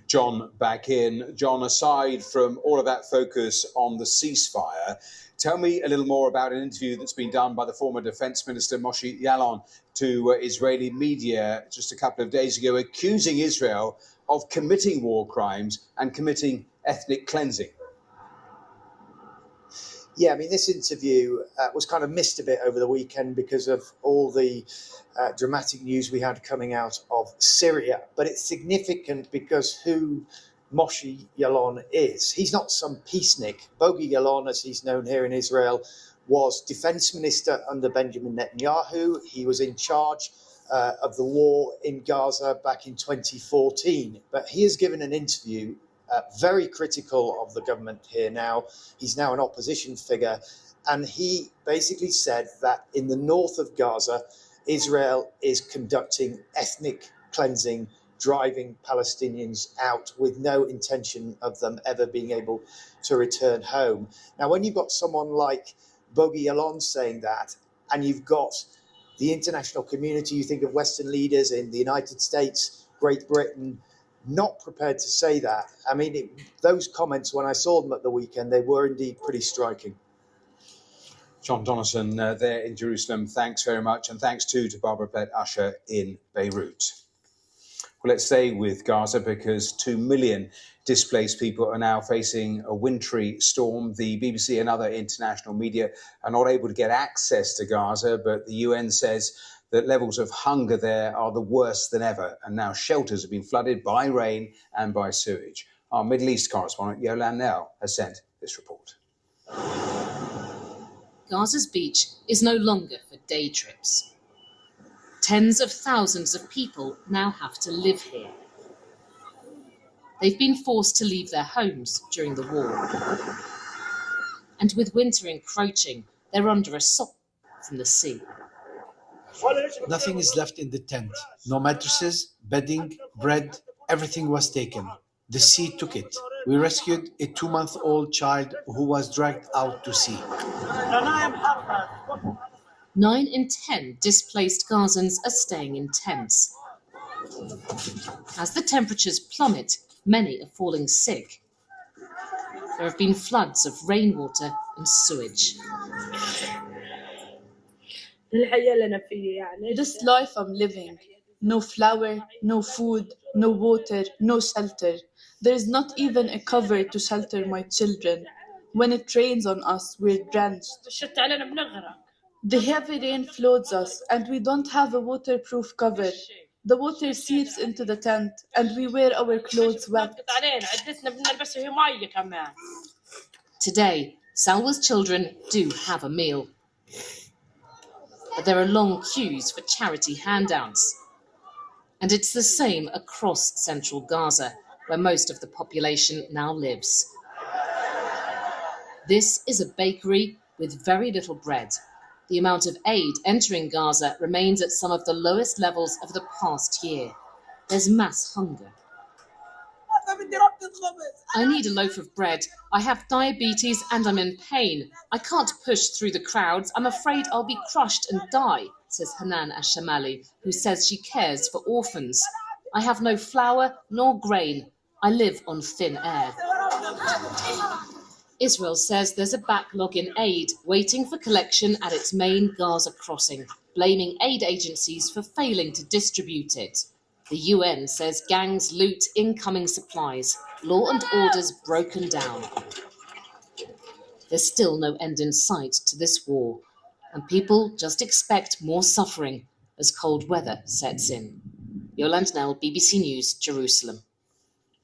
John back in. John, aside from all of that focus on the ceasefire, tell me a little more about an interview that's been done by the former Defense Minister Moshe Yaalon to Israeli media just a couple of days ago, accusing Israel of committing war crimes and committing ethnic cleansing. Yeah, I mean, this interview was kind of missed a bit over the weekend because of all the dramatic news we had coming out of Syria. But it's significant because who Moshe Yaalon is. He's not some peacenik. Bogi Yaalon, as he's known here in Israel, was defense minister under Benjamin Netanyahu. He was in charge of the war in Gaza back in 2014. But he has given an interview very critical of the government here now. He's now an opposition figure. And he basically said that in the north of Gaza, Israel is conducting ethnic cleansing, driving Palestinians out with no intention of them ever being able to return home. Now, when you've got someone like Bogi Yaalon saying that, and you've got the international community, you think of Western leaders in the United States, Great Britain, not prepared to say that. I mean, those comments, when I saw them at the weekend, they were indeed pretty striking. John Donaldson there in Jerusalem, thanks very much. And thanks too to Barbara Plett-Usher in Beirut. Well, let's stay with Gaza because 2 million displaced people are now facing a wintry storm. The BBC and other international media are not able to get access to Gaza, but the UN says that levels of hunger there are the worst than ever, and now shelters have been flooded by rain and by sewage. Our Middle East correspondent, Yolande Knell, has sent this report. Gaza's beach is no longer for day trips. Tens of thousands of people now have to live here. They've been forced to leave their homes during the war. And with winter encroaching, they're under assault from the sea. Nothing is left in the tent. No mattresses, bedding, bread, everything was taken. The sea took it. We rescued a 2-month-old child who was dragged out to sea. 9 in 10 displaced Gazans are staying in tents. As the temperatures plummet, many are falling sick. There have been floods of rainwater and sewage. This life I'm living. No flour, no food, no water, no shelter. There is not even a cover to shelter my children. When it rains on us, we're drenched. The heavy rain floods us, and we don't have a waterproof cover. The water seeps into the tent, and we wear our clothes wet. Today, Salwa's children do have a meal. But there are long queues for charity handouts. And it's the same across central Gaza, where most of the population now lives. This is a bakery with very little bread. The amount of aid entering Gaza remains at some of the lowest levels of the past year. There's mass hunger. I need a loaf of bread. I have diabetes and I'm in pain. I can't push through the crowds. I'm afraid I'll be crushed and die, says Hanan Ashamali, who says she cares for orphans. I have no flour nor grain. I live on thin air. Israel says there's a backlog in aid waiting for collection at its main Gaza crossing, blaming aid agencies for failing to distribute it. The UN says gangs loot incoming supplies, law and order's broken down. There's still no end in sight to this war, and people just expect more suffering as cold weather sets in. Yolande Knell, BBC News, Jerusalem.